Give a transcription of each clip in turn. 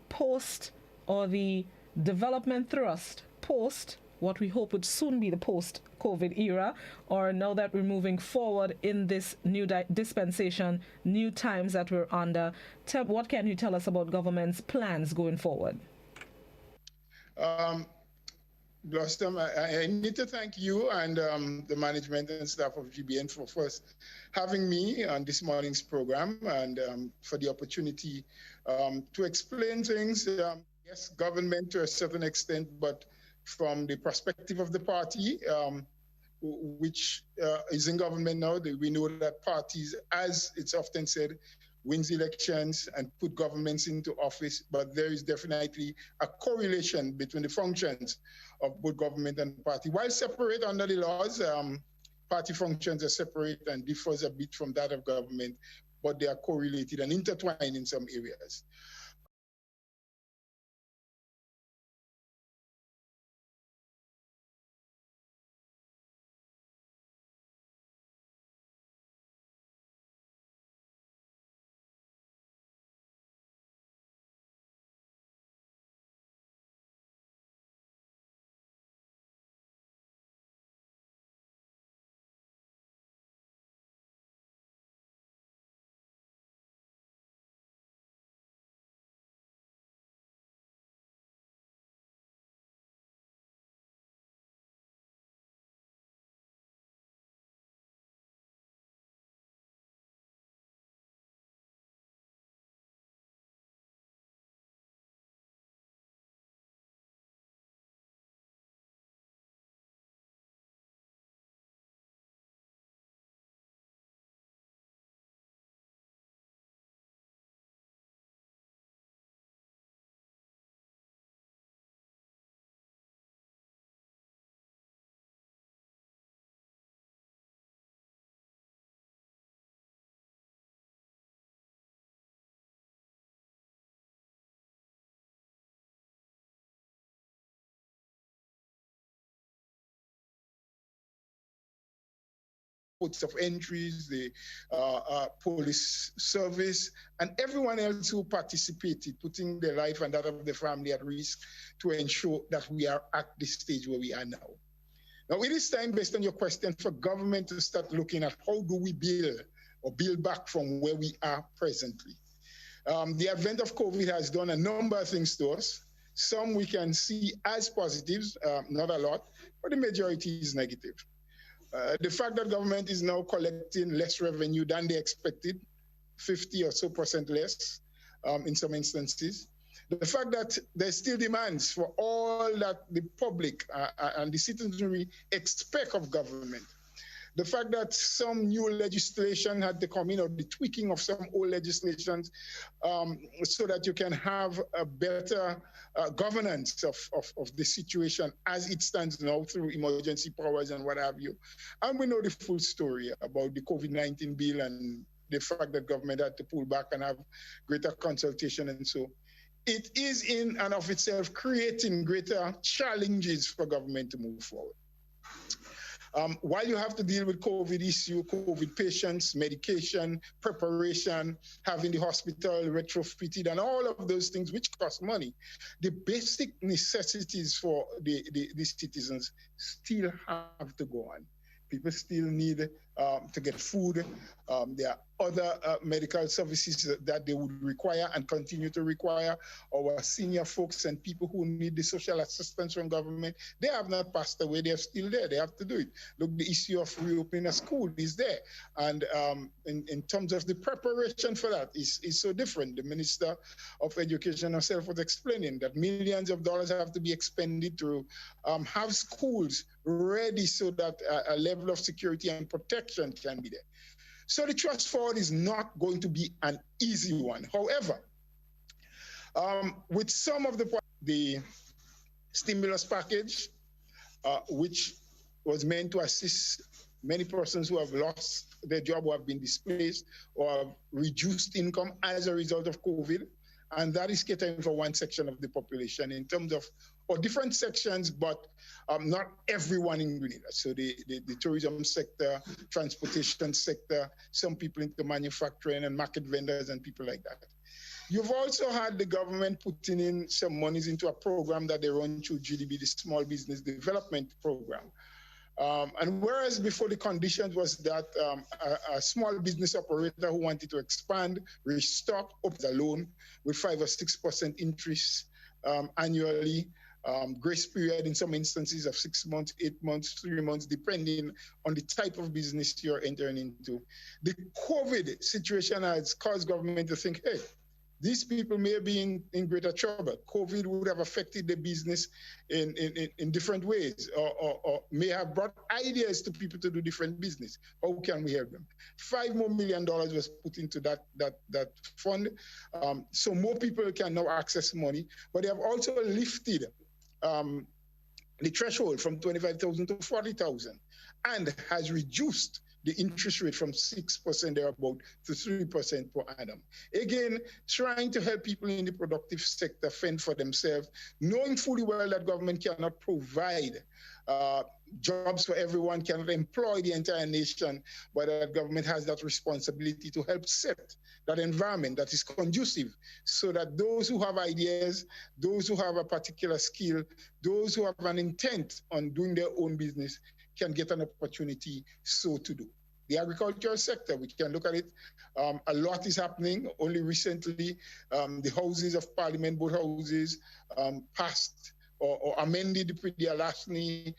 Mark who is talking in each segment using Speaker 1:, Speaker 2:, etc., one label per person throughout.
Speaker 1: post or the development thrust post what we hope would soon be the post COVID era, or now that we're moving forward in this new dispensation, new times that we're under? What can you tell us about government's plans going forward?
Speaker 2: Blossom, I need to thank you and the management and staff of GBN for first having me on this morning's program and for the opportunity to explain things. Yes, government to a certain extent, but from the perspective of the party, which is in government now, we know that parties, as it's often said, wins elections and put governments into office, but there is definitely a correlation between the functions of both government and party. While separate under the laws, party functions are separate and differs a bit from that of government, but they are correlated and intertwined in some areas. Ports of entries, the police service, and everyone else who participated, putting their life and that of the family at risk to ensure that we are at the stage where we are now. Now, it is time, based on your question, for government to start looking at how do we build or build back from where we are presently. The advent of COVID has done a number of things to us. Some we can see as positives, not a lot, but the majority is negative. The fact that government is now collecting less revenue than they expected, 50 or so % less in some instances. The fact that there's still demands for all that the public and the citizenry expect of government. The fact that some new legislation had to come in, or the tweaking of some old legislations, so that you can have a better governance of the situation as it stands now through emergency powers and what have you. And we know the full story about the COVID-19 bill and the fact that government had to pull back and have greater consultation and so. It is in and of itself creating greater challenges for government to move forward. While you have to deal with COVID issue, COVID patients, medication, preparation, having the hospital retrofitted, and all of those things which cost money, the basic necessities for the citizens still have to go on. People still need to get food. There are other medical services that they would require and continue to require. Our senior folks and people who need the social assistance from government, they have not passed away. They're still there. They have to do it. Look, the issue of reopening a school is there. And in terms of the preparation for that is so different. The Minister of Education herself was explaining that millions of dollars have to be expended to have schools ready so that a level of security and protection can be there. So the thrust forward is not going to be an easy one. However, with some of the stimulus package, which was meant to assist many persons who have lost their job or have been displaced or have reduced income as a result of COVID, and that is catering for one section of the population in terms of, or different sections, but not everyone in Grenada. So the tourism sector, transportation sector, some people into manufacturing and market vendors and people like that. You've also had the government putting in some monies into a program that they run through GDB, the Small Business Development Program. And whereas before the conditions was that a small business operator who wanted to expand, restock, up the loan with 5 or 6% interest annually, grace period in some instances of 6 months, 8 months, 3 months, depending on the type of business you're entering into. The COVID situation has caused government to think, hey, these people may be in greater trouble. COVID would have affected the business in different ways, or may have brought ideas to people to do different business. How can we help them? $5 more million was put into that fund, so more people can now access money. But they have also lifted the threshold from 25,000 to 40,000, and has reduced the interest rate from 6% thereabout to 3% per annum. Again, trying to help people in the productive sector fend for themselves, knowing fully well that government cannot provide jobs for everyone, cannot employ the entire nation, but that government has that responsibility to help set that environment that is conducive so that those who have ideas, those who have a particular skill, those who have an intent on doing their own business can get an opportunity so to do. The agricultural sector, we can look at it. A lot is happening. Only recently, the Houses of Parliament, both houses, passed or amended the Alasni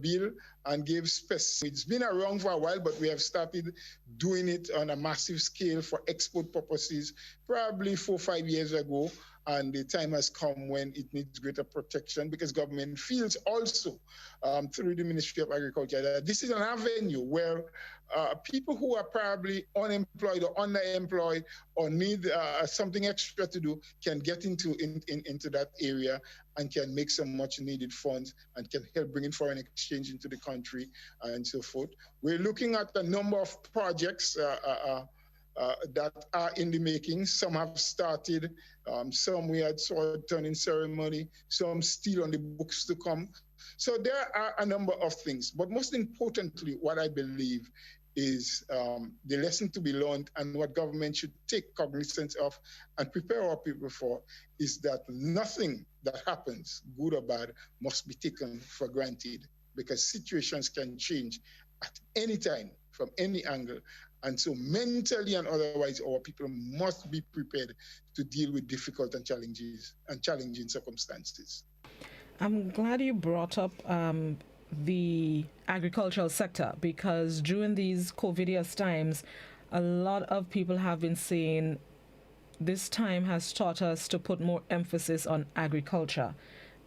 Speaker 2: bill and gave specific. It's been around for a while, but we have started doing it on a massive scale for export purposes, probably 4 or 5 years ago. And the time has come when it needs greater protection, because government feels also through the Ministry of Agriculture that this is an avenue where people who are probably unemployed or underemployed or need something extra to do can get into that area and can make some much needed funds and can help bring in foreign exchange into the country and so forth. We're looking at a number of projects that are in the making. Some have started, some we had sword turning ceremony, some still on the books to come. So there are a number of things, but most importantly, what I believe is the lesson to be learned, and what government should take cognizance of and prepare our people for, is that nothing that happens, good or bad, must be taken for granted, because situations can change at any time, from any angle. And so mentally and otherwise, our people must be prepared to deal with difficult and challenging circumstances.
Speaker 1: I'm glad you brought up the agricultural sector, because during these COVIDious times, a lot of people have been saying this time has taught us to put more emphasis on agriculture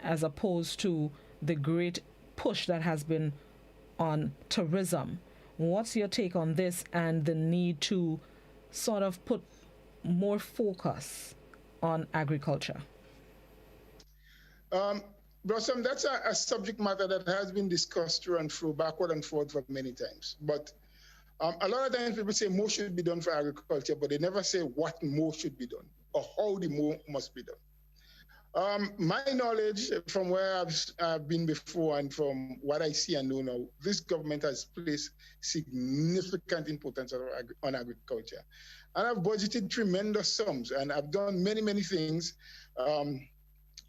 Speaker 1: as opposed to the great push that has been on tourism. What's your take on this and the need to sort of put more focus on agriculture?
Speaker 2: Blossom, that's a subject matter that has been discussed through and through, backward and forward for many times. But a lot of times people say more should be done for agriculture, but they never say what more should be done or how the more must be done. My knowledge from where I've been before and from what I see and know now, this government has placed significant importance on agriculture. And I've budgeted tremendous sums, and I've done many, many things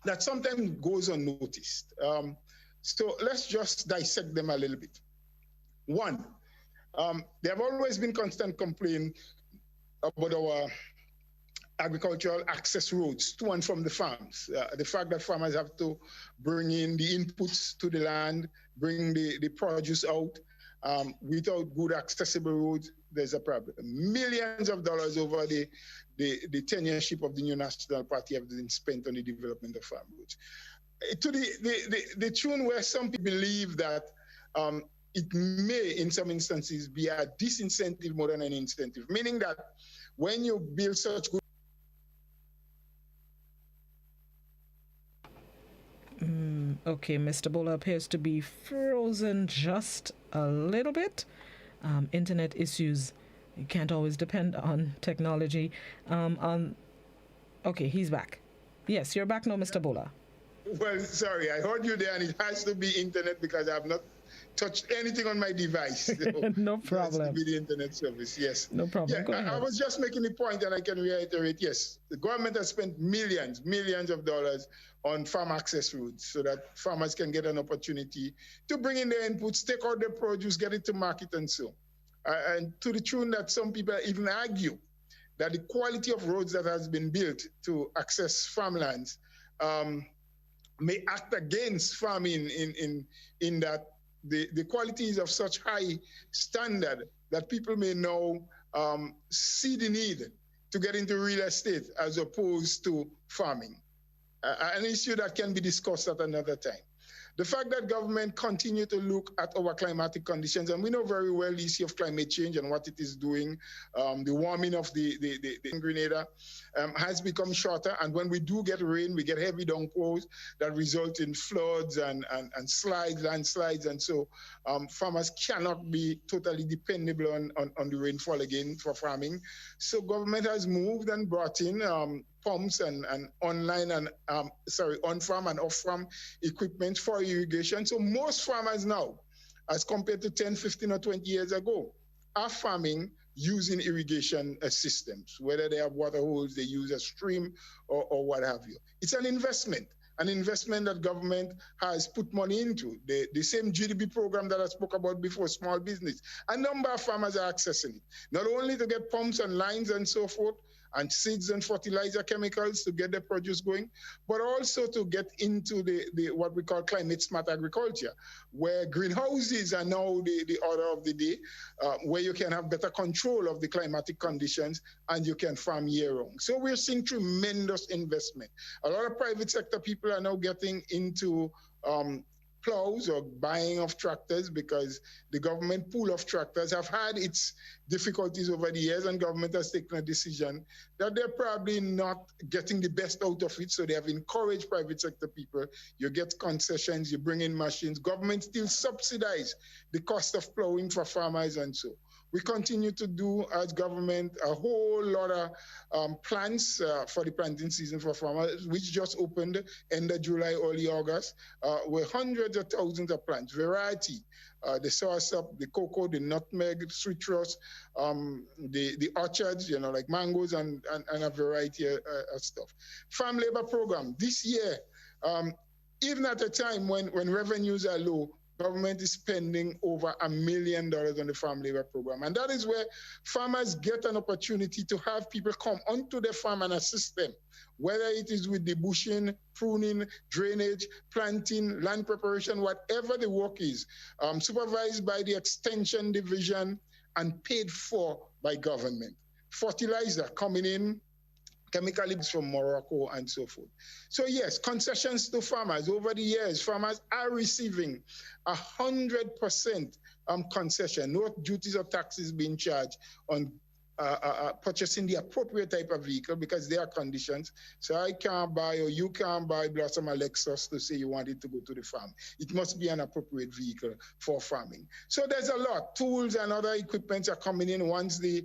Speaker 2: that sometimes goes unnoticed. So let's just dissect them a little bit. One, there have always been constant complaint about our agricultural access roads to and from the farms. The fact that farmers have to bring in the inputs to the land, bring the produce out, without good accessible roads, there's a problem. Millions of dollars over the tenureship of the new National Party have been spent on the development of farm roads. To the tune where some people believe that it may, in some instances, be a disincentive more than an incentive, meaning that when you build such good
Speaker 1: Okay, Mr. Bhola appears to be frozen just a little bit. Internet issues. You can't always depend on technology. Okay, he's back. Yes, you're back now, Mr. Bhola.
Speaker 2: Well, sorry, I heard you there, and it has to be internet because I've not touch anything on my device. So
Speaker 1: No problem.
Speaker 2: that's the internet service, yes.
Speaker 1: No problem.
Speaker 2: Yeah, I was just making the point, and I can reiterate, yes, the government has spent millions of dollars on farm access routes so that farmers can get an opportunity to bring in their inputs, take out their produce, get it to market, and so. And to the tune that some people even argue that the quality of roads that has been built to access farmlands may act against farming in that the quality is of such high standard that people may now see the need to get into real estate as opposed to farming. An issue that can be discussed at another time. The fact that government continue to look at our climatic conditions, and we know very well the issue of climate change and what it is doing, the warming of the Grenada has become shorter. And when we do get rain, we get heavy downpours that result in floods and slides, landslides. And so farmers cannot be totally dependable on the rainfall again for farming. So government has moved and brought in pumps and online and on-farm and off-farm equipment for irrigation. So most farmers now, as compared to 10, 15 or 20 years ago, are farming using irrigation systems, whether they have water holes, they use a stream or what have you. It's an investment that government has put money into. The same GDP program that I spoke about before, small business. A number of farmers are accessing it, not only to get pumps and lines and so forth, and seeds and fertilizer chemicals to get the produce going, but also to get into the what we call climate smart agriculture, where greenhouses are now the order of the day, where you can have better control of the climatic conditions and you can farm year round. So we're seeing tremendous investment. A lot of private sector people are now getting into plows or buying of tractors because the government pool of tractors have had its difficulties over the years, and government has taken a decision that they're probably not getting the best out of it. So they have encouraged private sector people. You get concessions, you bring in machines. Government still subsidize the cost of plowing for farmers and so. We continue to do, as government, a whole lot of plans for the planting season for farmers, which just opened end of July, early August, with hundreds of thousands of plants, variety, the soursop, the cocoa, the nutmeg, citrus, the orchards, like mangoes and a variety of stuff. Farm labor program, this year, even at a time when revenues are low, government is spending over $1 million on the farm labor program. And that is where farmers get an opportunity to have people come onto the farm and assist them, whether it is with the bushing, pruning, drainage, planting, land preparation, whatever the work is, supervised by the extension division and paid for by government. Fertilizer coming in, chemical leaves from Morocco and so forth. So yes, concessions to farmers. Over the years, farmers are receiving 100% concession, no duties or taxes being charged on purchasing the appropriate type of vehicle because there are conditions. So I can't buy or you can't buy Blossom or Lexus to say you want it to go to the farm. It must be an appropriate vehicle for farming. So there's a lot. Tools and other equipment are coming in once the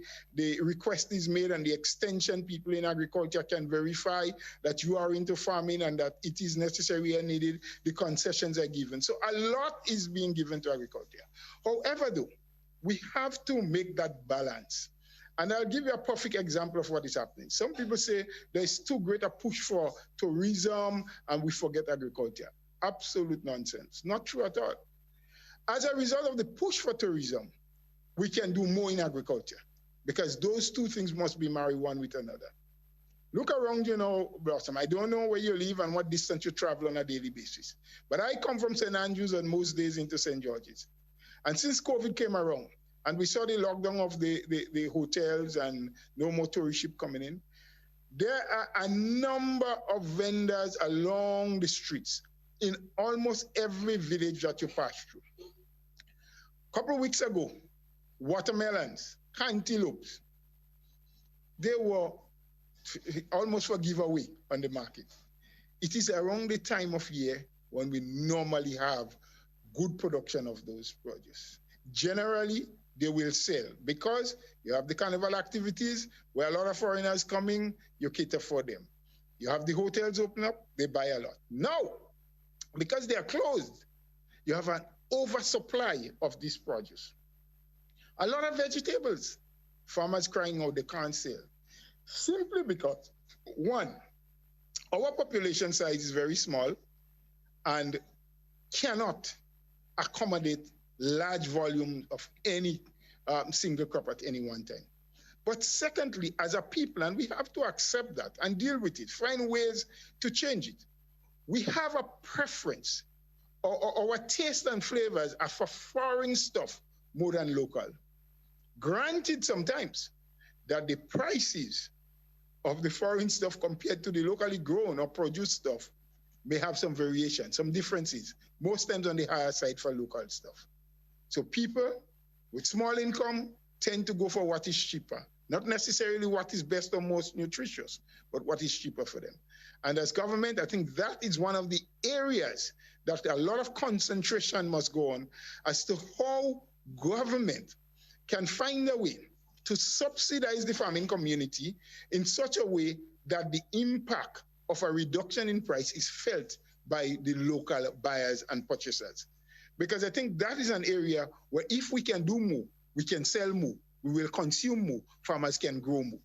Speaker 2: request is made, and the extension people in agriculture can verify that you are into farming and that it is necessary and needed. The concessions are given. So a lot is being given to agriculture. However, though, we have to make that balance. And I'll give you a perfect example of what is happening. Some people say there's too great a push for tourism and we forget agriculture. Absolute nonsense. Not true at all. As a result of the push for tourism, we can do more in agriculture because those two things must be married one with another. Look around you now, Blossom. I don't know where you live and what distance you travel on a daily basis. But I come from St. Andrews and most days into St. George's. And since COVID came around, and we saw the lockdown of the hotels and no more tourist ship coming in, there are a number of vendors along the streets in almost every village that you pass through. A couple of weeks ago, watermelons, cantaloupes, they were almost for giveaway on the market. It is around the time of year when we normally have good production of those produce. Generally, they will sell because you have the carnival activities where a lot of foreigners coming, you cater for them. You have the hotels open up, they buy a lot. Now, because they are closed, you have an oversupply of this produce. A lot of vegetables, farmers crying out they can't sell. Simply because, one, our population size is very small and cannot accommodate large volumes of any single crop at any one time. But secondly, as a people, and we have to accept that and deal with it, find ways to change it. We have a preference, or our taste and flavors are for foreign stuff more than local. Granted, sometimes that the prices of the foreign stuff compared to the locally grown or produced stuff may have some variation, some differences, most times on the higher side for local stuff. So people with small income tend to go for what is cheaper, not necessarily what is best or most nutritious, but what is cheaper for them. And as government, I think that is one of the areas that a lot of concentration must go on as to how government can find a way to subsidize the farming community in such a way that the impact of a reduction in price is felt by the local buyers and purchasers. Because I think that is an area where if we can do more, we can sell more, we will consume more, farmers can grow more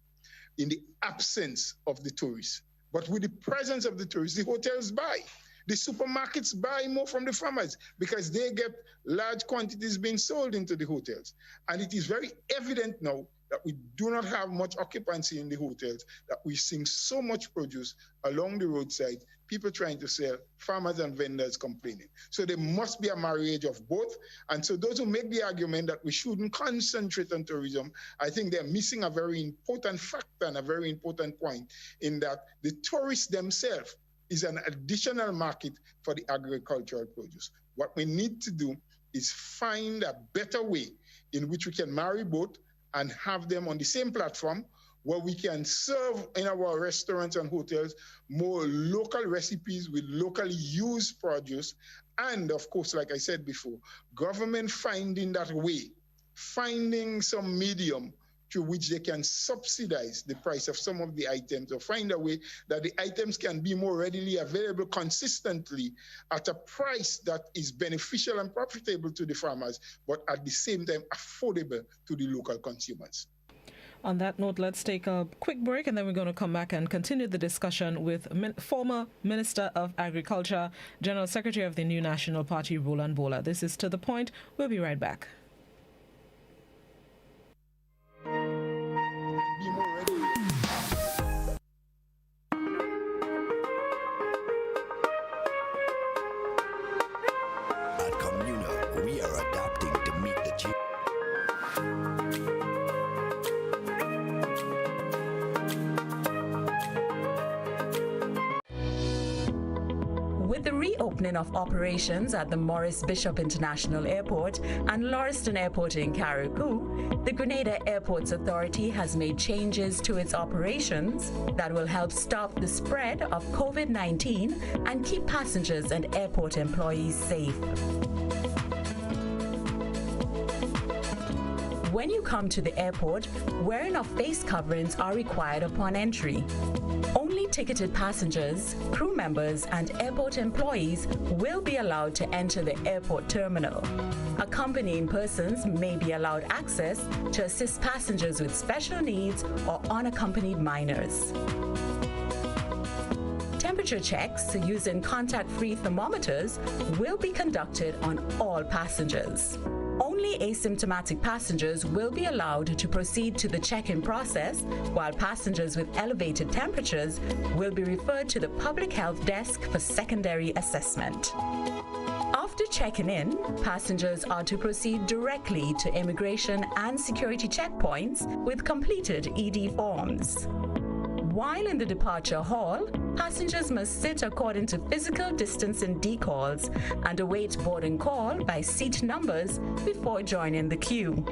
Speaker 2: in the absence of the tourists. But with the presence of the tourists, the hotels buy. The supermarkets buy more from the farmers because they get large quantities being sold into the hotels. And it is very evident now that we do not have much occupancy in the hotels, that we're seeing so much produce along the roadside, people trying to sell, farmers and vendors complaining. So there must be a marriage of both. And so those who make the argument that we shouldn't concentrate on tourism, I think they're missing a very important factor and a very important point in that the tourists themselves is an additional market for the agricultural produce. What we need to do is find a better way in which we can marry both and have them on the same platform where we can serve in our restaurants and hotels more local recipes with locally used produce. And of course, like I said before, government finding that way, finding some medium through which they can subsidize the price of some of the items or find a way that the items can be more readily available consistently at a price that is beneficial and profitable to the farmers, but at the same time affordable to the local consumers.
Speaker 1: On that note, let's take a quick break and then we're going to come back and continue the discussion with former Minister of Agriculture, General Secretary of the New National Party, Roland Bhola. This is To The Point. We'll be right back.
Speaker 3: Reopening of operations at the Maurice Bishop International Airport and Lauriston Airport in Carriacou, the Grenada Airports Authority has made changes to its operations that will help stop the spread of COVID-19 and keep passengers and airport employees safe. When you come to the airport, wearing of face coverings are required upon entry. Only ticketed passengers, crew members, and airport employees will be allowed to enter the airport terminal. Accompanying persons may be allowed access to assist passengers with special needs or unaccompanied minors. Temperature checks using contact-free thermometers will be conducted on all passengers. Only asymptomatic passengers will be allowed to proceed to the check-in process, while passengers with elevated temperatures will be referred to the public health desk for secondary assessment. After checking in, passengers are to proceed directly to immigration and security checkpoints with completed ED forms. While in the departure hall, passengers must sit according to physical distancing decals and await boarding call by seat numbers before joining the queue.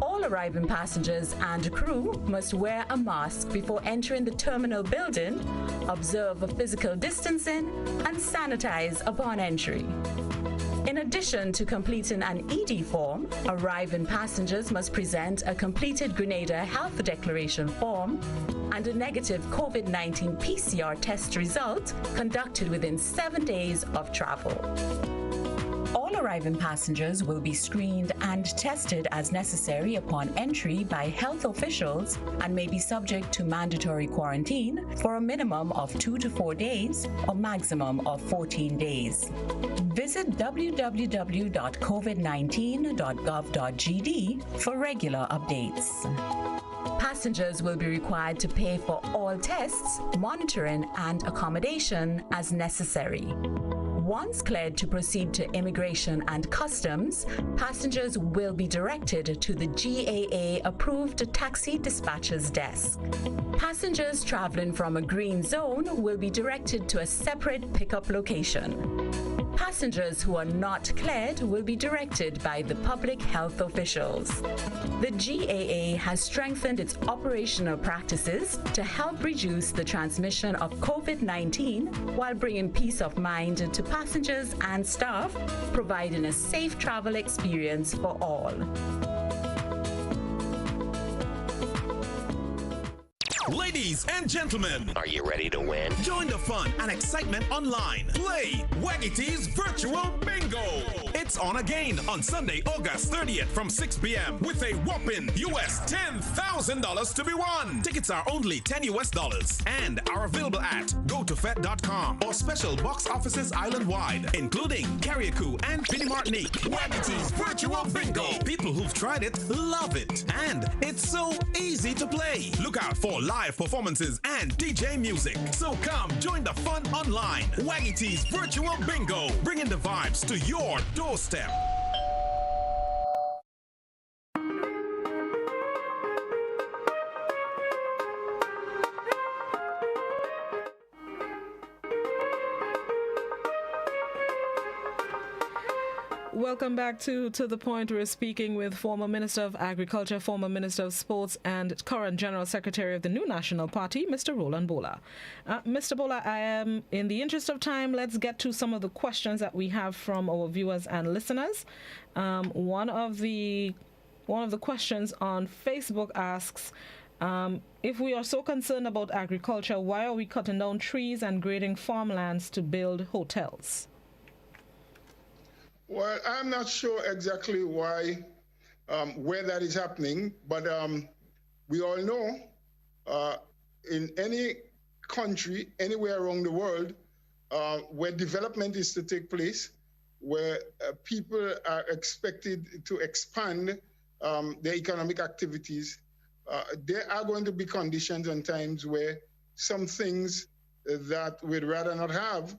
Speaker 3: All arriving passengers and crew must wear a mask before entering the terminal building, observe physical distancing, and sanitize upon entry. In addition to completing an ED form, arriving passengers must present a completed Grenada Health Declaration form and a negative COVID-19 PCR test result conducted within 7 days of travel. All arriving passengers will be screened and tested as necessary upon entry by health officials and may be subject to mandatory quarantine for a minimum of 2 to 4 days or maximum of 14 days. Visit www.covid19.gov.gd for regular updates. Passengers will be required to pay for all tests, monitoring, and accommodation as necessary. Once cleared to proceed to Immigration and Customs, passengers will be directed to the GAA-approved taxi dispatcher's desk. Passengers traveling from a green zone will be directed to a separate pickup location. Passengers who are not cleared will be directed by the public health officials. The GAA has strengthened its operational practices to help reduce the transmission of COVID-19 while bringing peace of mind to passengers and staff, providing a safe travel experience for all.
Speaker 4: Ladies and gentlemen,
Speaker 5: are you ready to win?
Speaker 4: Join the fun and excitement online. Play Waggity's Virtual Bingo. It's on again on Sunday, August 30th from 6 p.m. with a whopping US $10,000 to be won. Tickets are only $10 and are available at gotofet.com or special box offices island-wide, including Carriacou and Philly Martinique. Waggity's Virtual Bingo. People who've tried it love it. And it's so easy to play. Look out for live performances and DJ music. So come join the fun online. Waggity's Virtual Bingo, bringing the vibes to your doorstep.
Speaker 1: Welcome back to The Point. We're speaking with former Minister of Agriculture, former Minister of Sports, and current General Secretary of the New National Party, Mr. Roland Bhola. Mr. Bhola, in the interest of time, let's get to some of the questions that we have from our viewers and listeners. One of the questions on Facebook asks, if we are so concerned about agriculture, why are we cutting down trees and grading farmlands to build hotels?
Speaker 2: Well, I'm not sure exactly why, where that is happening, but we all know in any country, anywhere around the world, where development is to take place, where people are expected to expand their economic activities, there are going to be conditions and times where some things that we'd rather not have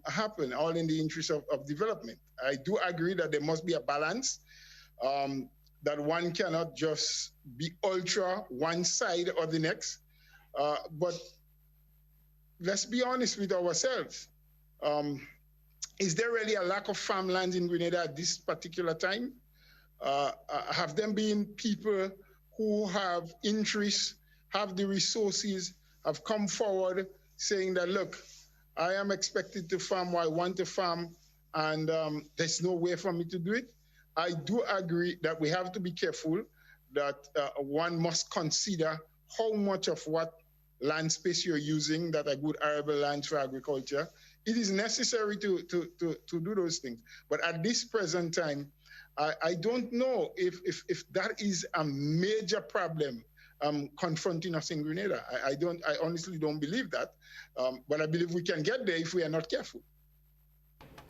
Speaker 2: happen, all in the interest of development. I do agree that there must be a balance, that one cannot just be ultra one side or the next. But let's be honest with ourselves. Is there really a lack of farmland in Grenada at this particular time? Have there been people who have interests, have the resources, have come forward saying that, look, I am expected to farm or I want to farm, and there's no way for me to do it? I do agree that we have to be careful, that one must consider how much of what land space you're using, that are good arable lands for agriculture. It is necessary to do those things. But at this present time, I don't know if that is a major problem confronting us in Grenada. I honestly don't believe that, but I believe we can get there if we are not careful.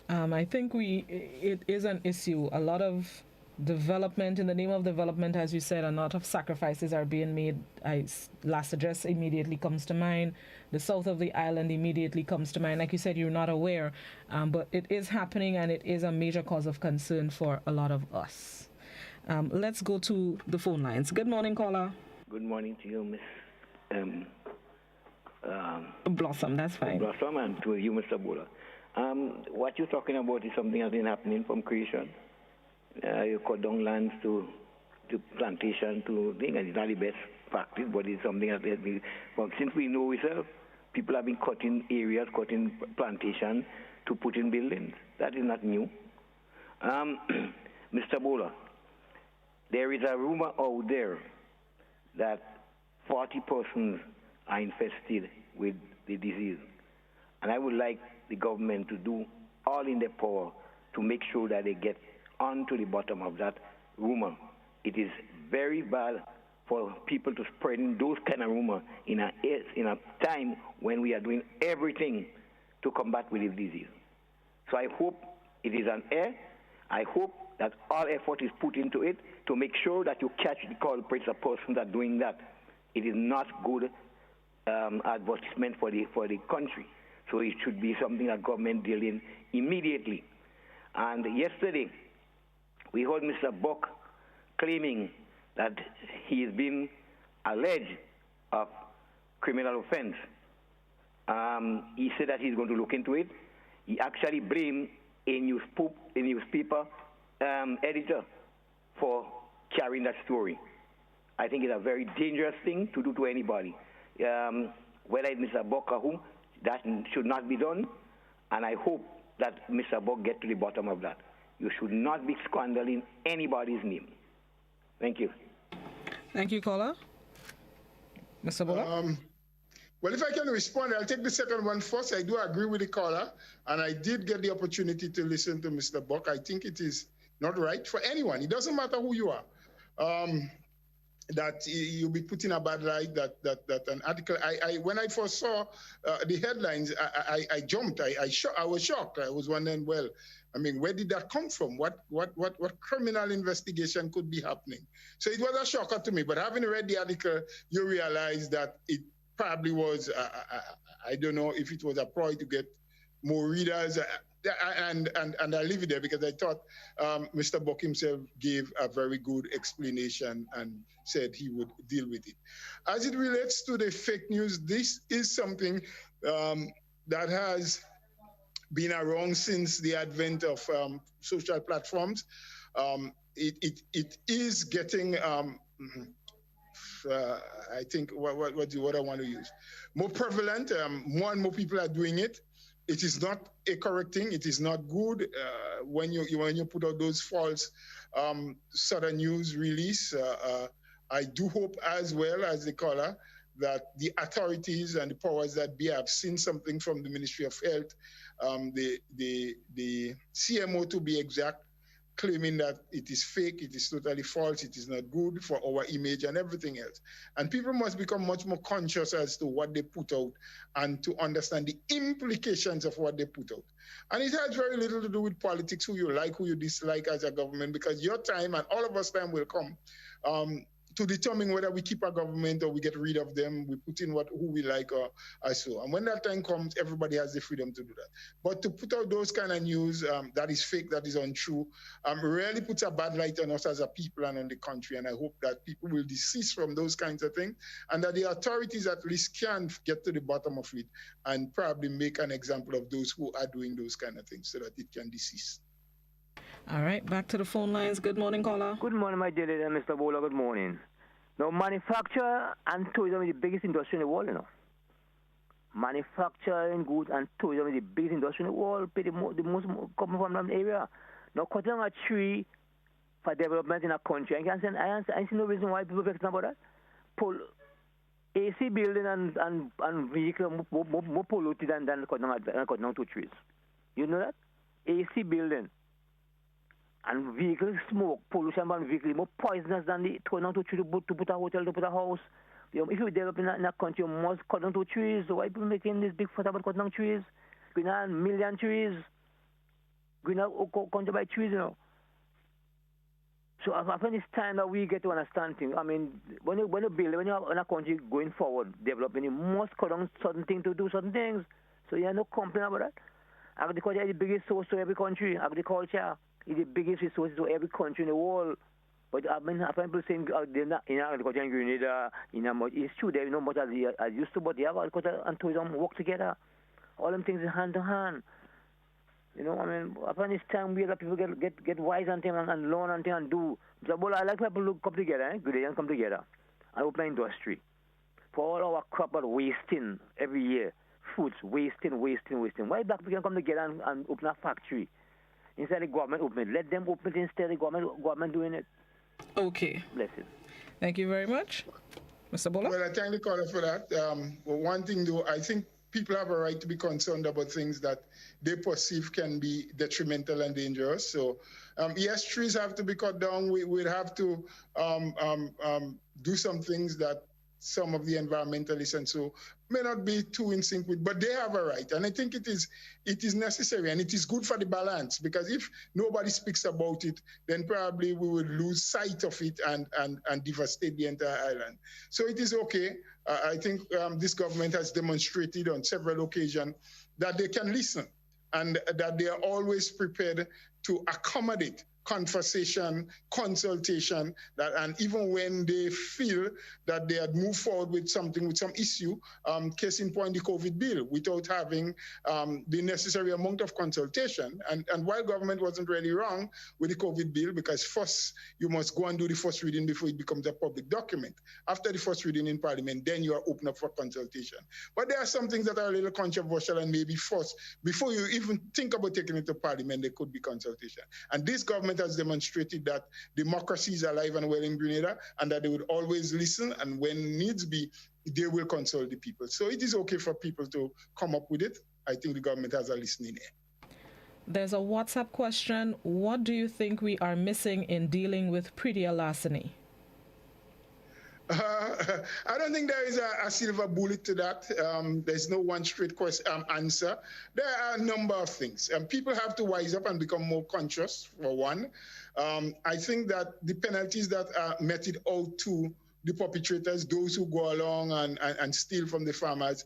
Speaker 1: I think it is an issue. A lot of development, in the name of development, as you said, a lot of sacrifices are being made. Last address immediately comes to mind. The south of the island immediately comes to mind. Like you said, you're not aware, but it is happening, and it is a major cause of concern for a lot of us. Let's go to the phone lines. Good morning, caller.
Speaker 6: Good morning to you, Miss
Speaker 1: Blossom, that's fine.
Speaker 6: Blossom, and to you, Mr. Bhola. What you're talking about is something that's been happening from creation. You cut down lands to to plantation to thing, and it's not the best practice, but it's something that well, since we know itself, people have been cutting areas, cutting plantation to put in buildings. That is not new. Mr. Bhola, there is a rumor out there that 40 persons are infested with the disease. And I would like the government to do all in their power to make sure that they get on to the bottom of that rumor. It is very bad for people to spread those kind of rumors in a time when we are doing everything to combat with this disease. So I hope it is an error. I hope that all effort is put into it to make sure that you catch the culprits, the persons that are doing that. It is not good advertisement for the country. So it should be something that government deal in immediately. And yesterday, we heard Mr. Buck claiming that he is being alleged of criminal offense. He said that he's going to look into it. He actually blamed a newspaper editor for carrying that story. I think it's a very dangerous thing to do to anybody. Whether it's Mr. Buck or who, that should not be done. And I hope that Mr. Buck get to the bottom of that. You should not be squandering anybody's name. Thank you.
Speaker 1: Thank you, caller. Mr. Bhola?
Speaker 2: Well, if I can respond, I'll take the second one first. I do agree with the caller, and I did get the opportunity to listen to Mr. Buck. I think it is not right for anyone. It doesn't matter who you are. That you'll be put in a bad light, that an article, when I first saw the headlines, I jumped, I was shocked. I was wondering, well, I mean, where did that come from? What criminal investigation could be happening? So it was a shocker to me, but having read the article, you realize that it probably was, I don't know if it was a ploy to get more readers, and I leave it there because I thought Mr. Buck himself gave a very good explanation and said he would deal with it. As it relates to the fake news, this is something that has been around since the advent of social platforms. It is getting, I think, what I want to use, more prevalent. More and more people are doing it. It is not a correct thing. It is not good when you put out those false sort of news release. I do hope, as well as the caller, that the authorities and the powers that be have seen something from the Ministry of Health, the CMO to be exact, claiming that it is fake, it is totally false, it is not good for our image and everything else. And people must become much more conscious as to what they put out and to understand the implications of what they put out. And it has very little to do with politics, who you like, who you dislike as a government, because your time and all of us time will come to determine whether we keep our government or we get rid of them. We put in who we like or so. And when that time comes, everybody has the freedom to do that. But to put out those kind of news that is fake, that is untrue, really puts a bad light on us as a people and on the country. And I hope that people will desist from those kinds of things, and that the authorities at least can get to the bottom of it and probably make an example of those who are doing those kind of things so that it can desist.
Speaker 1: All right, back to the phone lines. Good morning, caller.
Speaker 5: Good morning, my dear lady, Mr. Bhola. Good morning. Now, manufacture and tourism is the biggest industry in the world, you know. Manufacturing goods and tourism is the biggest industry in the world, the most coming from that area. Now, cutting a tree for development in a country, I see no reason why people are about that. AC building and vehicle more polluted than cutting down two trees. You know that? AC building and vehicle smoke, pollution from vehicles more poisonous than the cutting down two trees to put a hotel, to put a house. You know, if you develop in a country, you must cut down two trees. So why people making this big fuss about cutting down trees? Going on 1 million trees. Going on country by trees, you know. So I think it's time that we get to understand things. I mean, when you're in a country going forward, developing, you must cut down certain things to do certain things. So you have no complaint about that. Agriculture is the biggest source to every country. Agriculture is the biggest resource to every country in the world. But I mean, I find people saying they're not in agriculture in Grenada, it's true, they're not much as used to, but they have agriculture and tourism work together. All them things is hand to hand. You know, I mean, upon this time, we let people get wise on things and learn on things and do. So, Bhola, I like people to come together, good and come together and open industry. For all our crop are wasting every year, foods wasting. Why black people can come together and open a factory instead of the government open it? Let them open it instead of the government doing it.
Speaker 1: Okay.
Speaker 5: Bless it.
Speaker 1: Thank you very much. Mr. Bhola?
Speaker 2: Well, I thank the caller for that. Well, one thing, though, I think people have a right to be concerned about things that they perceive can be detrimental and dangerous. So, yes, trees have to be cut down. We'd have to do some things that some of the environmentalists and so may not be too in sync with, but they have a right. And I think it is necessary and it is good for the balance, because if nobody speaks about it, then probably we would lose sight of it and devastate the entire island. So it is okay. I think this government has demonstrated on several occasions that they can listen and that they are always prepared to accommodate conversation, consultation, and even when they feel that they had moved forward with something, with some issue, case in point, the COVID bill, without having the necessary amount of consultation. And while government wasn't really wrong with the COVID bill, because first you must go and do the first reading before it becomes a public document. After the first reading in Parliament, then you are open up for consultation. But there are some things that are a little controversial, and maybe first, before you even think about taking it to Parliament, there could be consultation. And this government has demonstrated that democracy is alive and well in Grenada, and that they would always listen, and when needs be, they will consult the people. So it is okay for people to come up with it. I think the government has a listening ear.
Speaker 1: There's a WhatsApp question. What do you think we are missing in dealing with prettier larceny?
Speaker 2: I don't think there is a silver bullet to that. There's no one straight answer. There are a number of things. People have to wise up and become more conscious, for one. I think that the penalties that are meted out to the perpetrators, those who go along and steal from the farmers,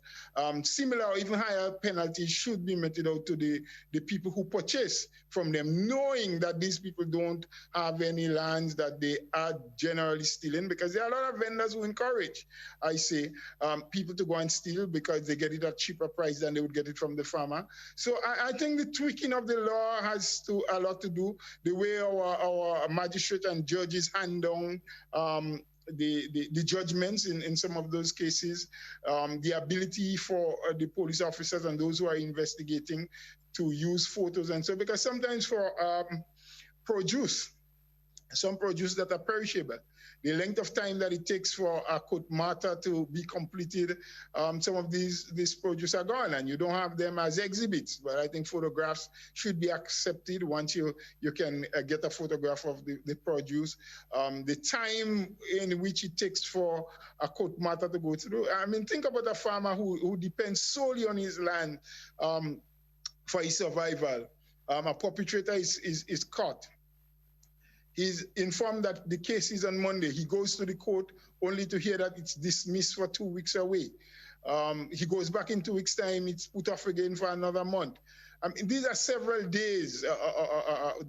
Speaker 2: similar or even higher penalties should be meted out to the people who purchase from them, knowing that these people don't have any lands that they are generally stealing, because there are a lot of vendors who encourage, I say, people to go and steal because they get it at cheaper price than they would get it from the farmer. So I think the tweaking of the law has a lot to do, the way our magistrates and judges hand down the judgments in some of those cases, the ability for the police officers and those who are investigating to use photos and so, because sometimes for some produce that are perishable, the length of time that it takes for a court matter to be completed, some of these produce are gone and you don't have them as exhibits. But I think photographs should be accepted once you can get a photograph of the produce. The time in which it takes for a court matter to go through. I mean, think about a farmer who depends solely on his land for his survival. A perpetrator is caught. He's informed that the case is on Monday. He goes to the court only to hear that it's dismissed for 2 weeks away. He goes back in 2 weeks' time, it's put off again for another month. These are several days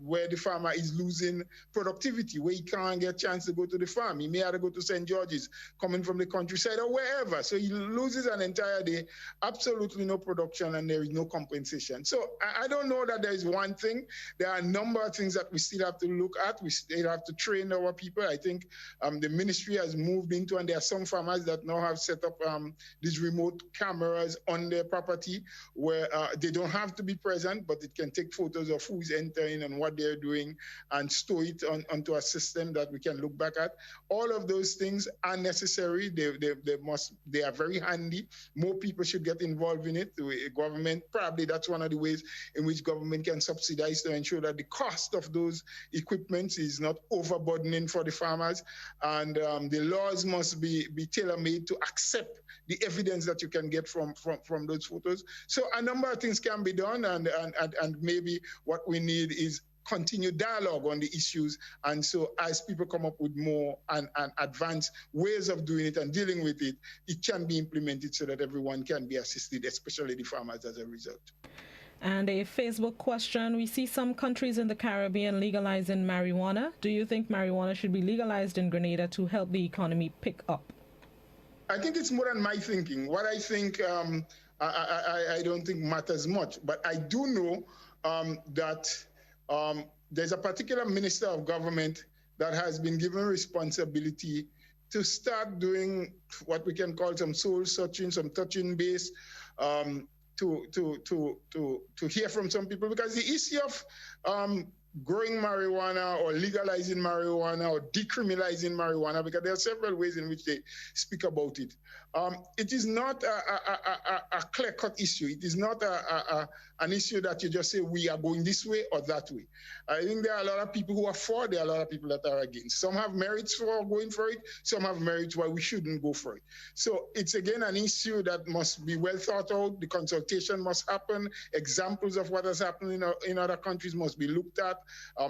Speaker 2: where the farmer is losing productivity, where he can't get a chance to go to the farm. He may have to go to St. George's, coming from the countryside or wherever. So he loses an entire day, absolutely no production, and there is no compensation. So I don't know that there is one thing. There are a number of things that we still have to look at. We still have to train our people. I think the ministry has moved into, and there are some farmers that now have set up these remote cameras on their property where they don't have to be present, but it can take photos of who's entering and what they're doing and store it onto a system that we can look back at. All of those things are necessary. They are very handy. More people should get involved in it. The government, probably that's one of the ways in which government can subsidize to ensure that the cost of those equipments is not overburdening for the farmers. And the laws must be tailor-made to accept the evidence that you can get from those photos. So a number of things can be done, and maybe what we need is continued dialogue on the issues. And so as people come up with more and advanced ways of doing it and dealing with it, it can be implemented so that everyone can be assisted, especially the farmers as a result.
Speaker 1: And a Facebook question. We see some countries in the Caribbean legalizing marijuana. Do you think marijuana should be legalized in Grenada to help the economy pick up?
Speaker 2: I think it's more than my thinking. What I think, I don't think matters much, but I do know that there's a particular minister of government that has been given responsibility to start doing what we can call some soul searching, some touching base, to hear from some people, because the issue of growing marijuana or legalizing marijuana or decriminalizing marijuana, because there are several ways in which they speak about it. It is not a clear-cut issue. It is not an issue that you just say we are going this way or that way. I think there are a lot of people who are for, there are a lot of people that are against. Some have merits for going for it, some have merits why we shouldn't go for it. So it's again an issue that must be well thought out. The consultation must happen. Examples of what has happened in other countries must be looked at.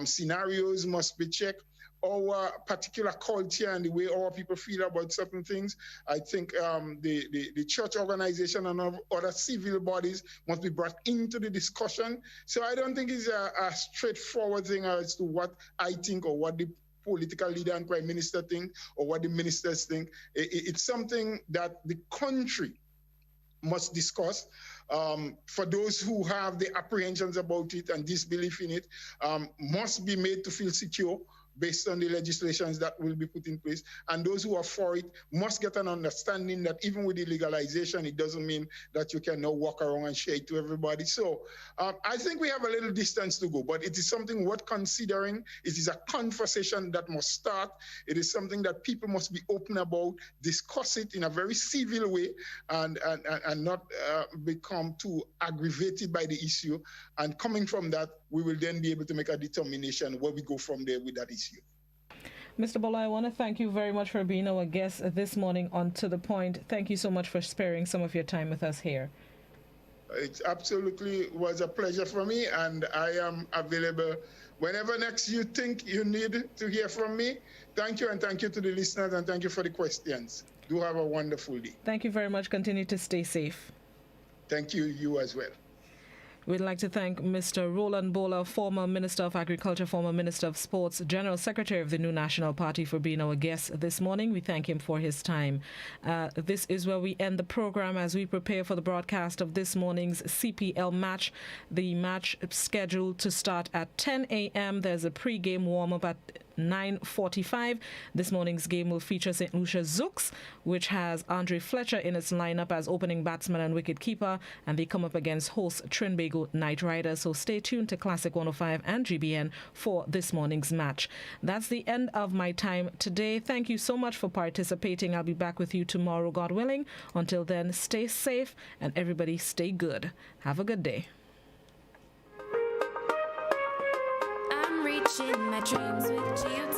Speaker 2: Scenarios must be checked. Our particular culture and the way our people feel about certain things. I think the church organization and other civil bodies must be brought into the discussion. So I don't think it's a straightforward thing as to what I think or what the political leader and prime minister think or what the ministers think. It's something that the country must discuss. For those who have the apprehensions about it and disbelief in it, must be made to feel secure based on the legislations that will be put in place. And those who are for it must get an understanding that even with the legalization, it doesn't mean that you can now walk around and share it to everybody. So I think we have a little distance to go, but it is something worth considering. It is a conversation that must start. It is something that people must be open about, discuss it in a very civil way, and not become too aggravated by the issue. And coming from that, we will then be able to make a determination where we go from there with that issue.
Speaker 1: Mr. Bhola, I want to thank you very much for being our guest this morning on To The Point. Thank you so much for sparing some of your time with us here.
Speaker 2: It absolutely was a pleasure for me, and I am available whenever next you think you need to hear from me. Thank you, and thank you to the listeners, and thank you for the questions. Do have a wonderful day.
Speaker 1: Thank you very much. Continue to stay safe.
Speaker 2: Thank you, you as well.
Speaker 1: We'd like to thank Mr. Roland Bhola, former Minister of Agriculture, former Minister of Sports, General Secretary of the New National Party, for being our guest this morning. We thank him for his time. This is where we end the program as we prepare for the broadcast of this morning's CPL match. The match scheduled to start at 10 a.m. There's a pre-game warm-up at 9:45. This morning's game will feature St. Lucia Zouks, which has Andre Fletcher in its lineup as opening batsman and wicketkeeper, and they come up against host Trinbago Knight Riders. So stay tuned to Classic 105 and GBN for this morning's match. That's the end of my time today. Thank you so much for participating. I'll be back with you tomorrow, God willing. Until then, stay safe and everybody stay good. Have a good day.
Speaker 7: I'm reaching my dreams with you.